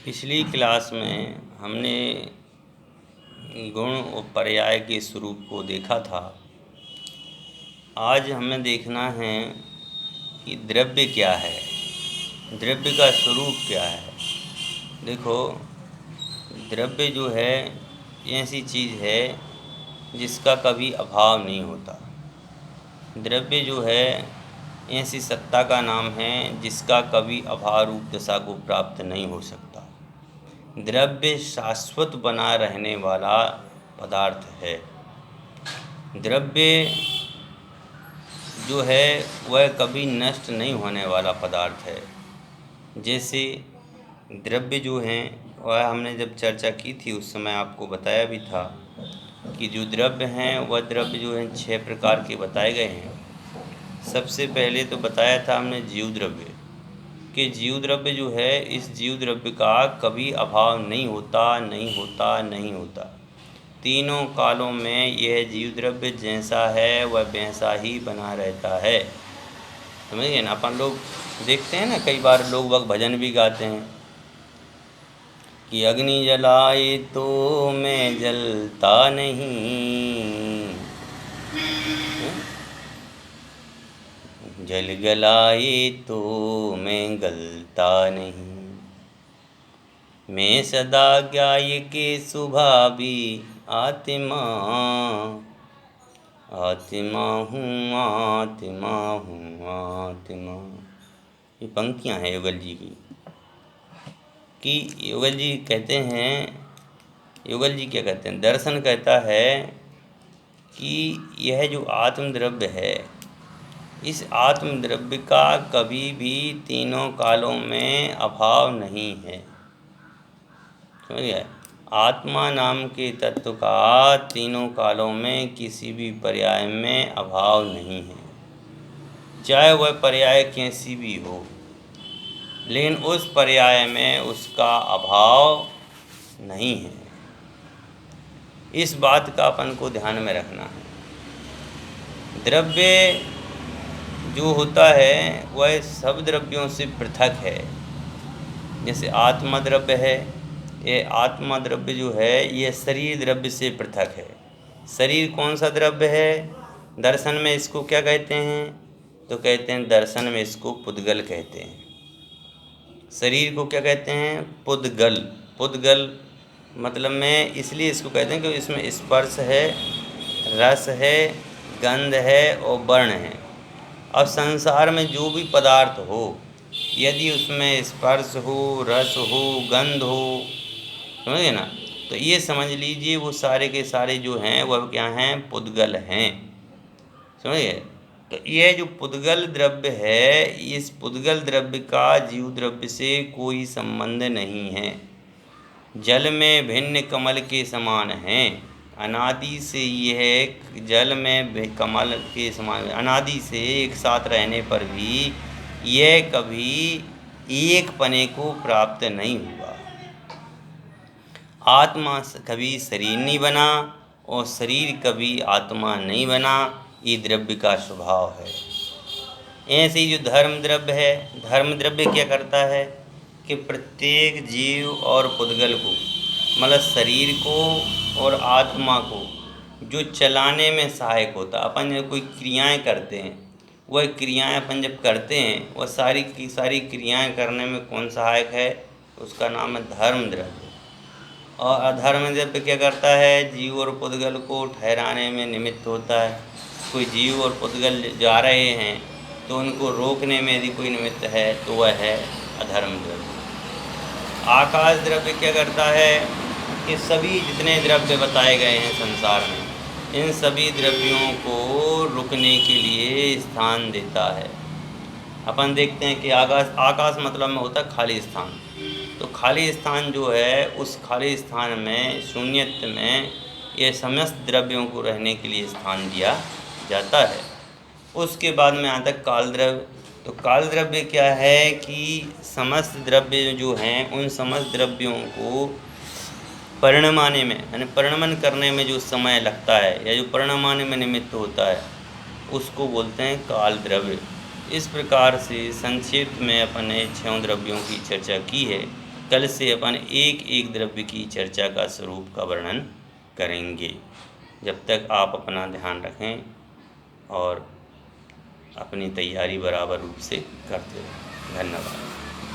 पिछली क्लास में हमने गुण और पर्याय के स्वरूप को देखा था। आज हमें देखना है कि द्रव्य क्या है, द्रव्य का स्वरूप क्या है। देखो, द्रव्य जो है ऐसी चीज़ है जिसका कभी अभाव नहीं होता। द्रव्य जो है ऐसी सत्ता का नाम है जिसका कभी अभाव रूप दशा को प्राप्त नहीं हो सकता। द्रव्य शाश्वत बना रहने वाला पदार्थ है। द्रव्य जो है वह कभी नष्ट नहीं होने वाला पदार्थ है। जैसे द्रव्य जो हैं वह हमने जब चर्चा की थी उस समय आपको बताया भी था कि जो द्रव्य हैं वह द्रव्य जो हैं 6 प्रकार के बताए गए हैं। सबसे पहले तो बताया था हमने जीव द्रव्य कि जीव द्रव्य जो है इस जीव द्रव्य का कभी अभाव नहीं होता। तीनों कालों में यह जीव द्रव्य जैसा है वह वैसा ही बना रहता है। समझिए ना, अपन लोग देखते हैं ना, कई बार लोग वह भजन भी गाते हैं कि अग्नि जलाए तो मैं जलता नहीं, जल गलाए तो मैं गलता नहीं, मैं सदा ज्ञाय के स्वभावी आत्मा, आत्मा हूँ आत्मा हूँ आत्मा। ये पंक्तियाँ हैं युगल जी की कि युगल जी कहते हैं, युगल जी क्या कहते हैं, दर्शन कहता है कि यह जो आत्म द्रव्य है इस आत्म द्रव्य का कभी भी तीनों कालों में अभाव नहीं है। समझ गए? आत्मा नाम के तत्व का तीनों कालों में किसी भी पर्याय में अभाव नहीं है, चाहे वह पर्याय कैसी भी हो, लेकिन उस पर्याय में उसका अभाव नहीं है। इस बात का अपन को ध्यान में रखना है। द्रव्य जो होता है वह सब द्रव्यों से पृथक है। जैसे आत्मा द्रव्य है, ये आत्मा द्रव्य जो है ये शरीर द्रव्य से पृथक है। शरीर कौन सा द्रव्य है? दर्शन में इसको क्या कहते हैं? तो कहते हैं दर्शन में इसको पुद्गल कहते हैं। शरीर को क्या कहते हैं? पुद्गल। पुद्गल मतलब में इसलिए इसको कहते हैं क्योंकि इसमें स्पर्श है, रस है, गंध है और वर्ण है। अब संसार में जो भी पदार्थ हो यदि उसमें स्पर्श हो, रस हो, गंध हो, समझिए ना, तो ये समझ लीजिए वो सारे के सारे जो हैं वह क्या हैं? पुद्गल हैं। समझिए? तो ये जो पुद्गल द्रव्य है इस पुद्गल द्रव्य का जीव द्रव्य से कोई संबंध नहीं है। जल में भिन्न कमल के समान हैं। अनादि से यह जल में कमल के समान अनादि से एक साथ रहने पर भी यह कभी एक पने को प्राप्त नहीं हुआ। आत्मा कभी शरीर नहीं बना और शरीर कभी आत्मा नहीं बना, ये द्रव्य का स्वभाव है। ऐसे ही जो धर्म द्रव्य है, धर्म द्रव्य क्या करता है कि प्रत्येक जीव और पुद्गल को, मतलब शरीर को और आत्मा को जो चलाने में सहायक होता। अपन जब कोई क्रियाएं करते हैं वह क्रियाएं अपन जब करते हैं वह सारी की सारी क्रियाएं करने में कौन सहायक है? उसका नाम है धर्म द्रव्य। और अधर्म द्रव्य क्या करता है? जीव और पुद्गल को ठहराने में निमित्त होता है। कोई जीव और पुद्गल जा रहे हैं तो उनको रोकने में यदि कोई निमित्त है तो वह है अधर्म द्रव्य। आकाश द्रव्य क्या करता है कि सभी जितने द्रव्य बताए गए हैं संसार में इन सभी द्रव्यों को रुकने के लिए स्थान देता है। अपन देखते हैं कि आकाश मतलब में होता है खाली स्थान। तो खाली स्थान जो है उस खाली स्थान में शून्यत्व में ये समस्त द्रव्यों को रहने के लिए स्थान दिया जाता है। उसके बाद में आता है काल द्रव्य। तो काल द्रव्य क्या है कि समस्त द्रव्य जो हैं उन समस्त द्रव्यों को परिणमाने में यानी परिणमन करने में जो समय लगता है या जो परिणमाने में निमित्त होता है उसको बोलते हैं काल द्रव्य। इस प्रकार से संक्षिप्त में अपन ने 6 द्रव्यों की चर्चा की है। कल से अपन एक एक द्रव्य की चर्चा का स्वरूप का वर्णन करेंगे। जब तक आप अपना ध्यान रखें और अपनी तैयारी बराबर रूप से करते रहें। धन्यवाद।